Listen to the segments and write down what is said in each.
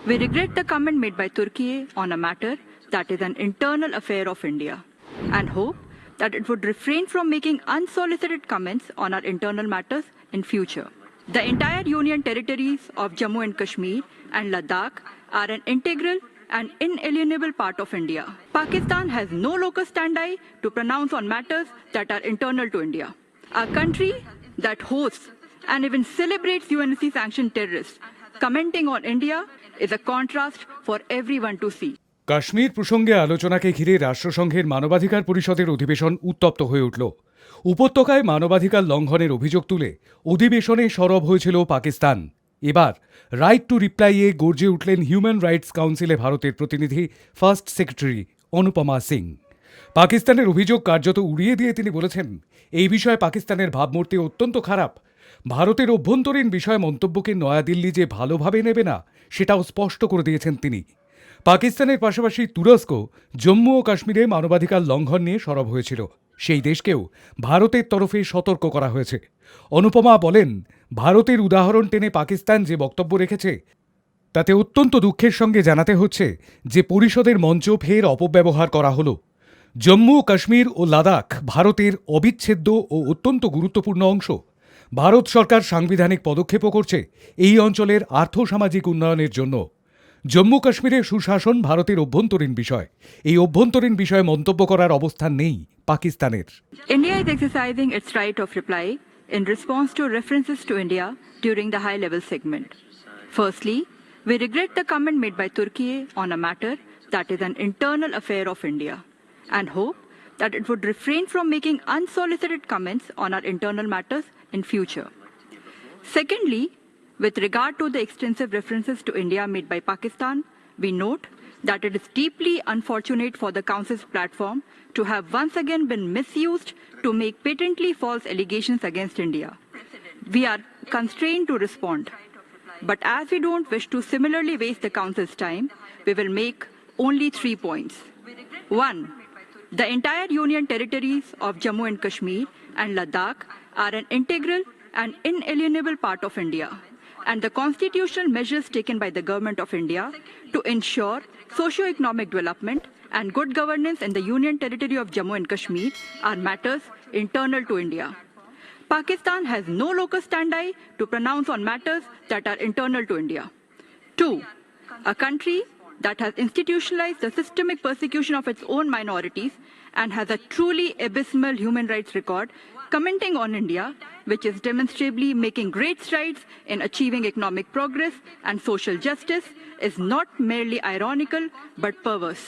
We regret the comment made by Turkey on a matter that is an internal affair of India and hope that it would refrain from making unsolicited comments on our internal matters in future. The entire union territories of Jammu and Kashmir and Ladakh are an integral and inalienable part of India. Pakistan has no locus standi to pronounce on matters that are internal to India. A country that hosts and even celebrates UNSC-sanctioned terrorists commenting on India is a contrast for everyone to see. Kashmir প্রসঙ্গে আলোচনাকে ঘিরে রাষ্ট্রসংঘের মানবাধিকার পরিষদের অধিবেশন উত্তপ্ত হয়ে উঠল। উপত্যকায় মানবাধিকার লঙ্ঘনের অভিযোগ তুলে অধিবেশনে সরব হয়েছিল পাকিস্তান। এবার রাইট টু রিপ্লাইয়ে গর্জে উঠলেন হিউম্যান রাইটস কাউন্সিলে ভারতের প্রতিনিধি ফার্স্ট সেক্রেটারি অনুপমা সিং। পাকিস্তানের অভিযোগ কার্যত উড়িয়ে দিয়ে তিনি বলেছেন, এই বিষয়ে পাকিস্তানের ভাবমূর্তি অত্যন্ত খারাপ। ভারতের অভ্যন্তরীণ বিষয়ে মন্তব্যকে নয়াদিল্লি যে ভালোভাবে নেবে না সেটাও স্পষ্ট করে দিয়েছেন তিনি। পাকিস্তানের পাশাপাশি তুরস্ক জম্মু ও কাশ্মীরে মানবাধিকার লঙ্ঘন নিয়ে সরব হয়েছিল। সেই দেশকেও ভারতের তরফে সতর্ক করা হয়েছে। অনুপমা বলেন, ভারতের উদাহরণ টেনে পাকিস্তান যে বক্তব্য রেখেছে তাতে অত্যন্ত দুঃখের সঙ্গে জানাতে হচ্ছে যে পরিষদের মঞ্চ ফের অপব্যবহার করা হলো। জম্মু কাশ্মীর ও লাদাখ ভারতের অবিচ্ছেদ্য ও অত্যন্ত গুরুত্বপূর্ণ অংশ। ভারত সরকার সাংবিধানিক পদক্ষেপও করছে এই অঞ্চলের আর্থসামাজিক উন্নয়নের জন্য। জম্মু কাশ্মীরের সুশাসন ভারতের অভ্যন্তরীণ বিষয়। এই অভ্যন্তরীণ বিষয়ে মন্তব্য করার অবস্থান নেই পাকিস্তানের। India is exercising its right of reply in response to references to India during the high-level segment. Firstly, we regret the comment made by Turkey on a matter that is an internal affair of India and hope that it would refrain from making unsolicited comments on our internal matters in future. Secondly, with regard to the extensive references to India made by Pakistan, we note that it is deeply unfortunate for the Council's platform to have once again been misused to make patently false allegations against India. We are constrained to respond, but as we don't wish to similarly waste the Council's time, we will make only 3 points. 1. The entire union territories of Jammu and Kashmir and Ladakh are an integral and inalienable part of India, and the constitutional measures taken by the Government of India to ensure socio-economic development and good governance in the Union Territory of Jammu and Kashmir are matters internal to India. Pakistan has no locus standi to pronounce on matters that are internal to India. 2. A country that has institutionalized the systemic persecution of its own minorities and has a truly abysmal human rights record commenting on India, which is demonstrably making great strides in achieving economic progress and social justice, is not merely ironical but perverse.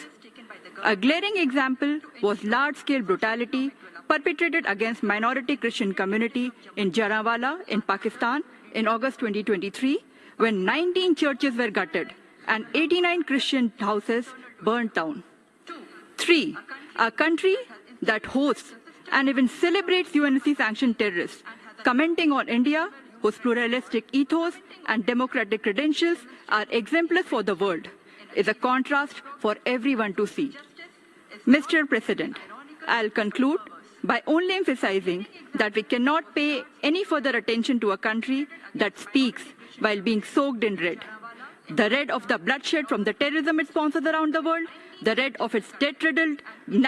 A glaring example was large-scale brutality perpetrated against minority Christian community in Jallianwala in Pakistan in August 2023, when 19 churches were gutted and 89 Christian houses burnt down. 3. A country that hosts and even celebrates UNSC-sanctioned terrorists commenting on India, whose pluralistic ethos and democratic credentials are exemplars for the world, is a contrast for everyone to see. Mr. President, I'll conclude by only emphasizing that we cannot pay any further attention to a country that speaks while being soaked in red. The red of the bloodshed from the terrorism it sponsors around the world, the red of its debt-riddled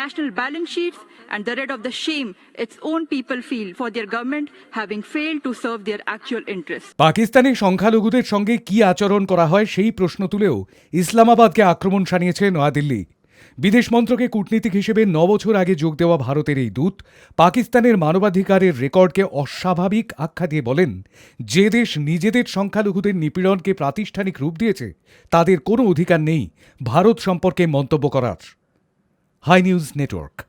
national balance sheets, and the red of the shame its own people feel for their government having failed to serve their actual interests. পাকিস্তানে সংখ্যালঘুদের সঙ্গে কি আচরণ করা হয় সেই প্রশ্ন তুলেও ইসলামাবাদকে আক্রমণ শানিয়েছে নয়াদিল্লি। বিদেশ মন্ত্রকে কূটনীতিক হিসেবে 9 বছর আগে যোগ দেওয়া ভারতের এই দূত পাকিস্তানের মানবাধিকারের রেকর্ডকে অস্বাভাবিক আখ্যা দিয়ে বলেন, যে দেশ নিজেদের সংখ্যালঘুদের নিপীড়নকে প্রাতিষ্ঠানিক রূপ দিয়েছে তাদের কোনো অধিকার নেই ভারত সম্পর্কে মন্তব্য করার। Hi news network.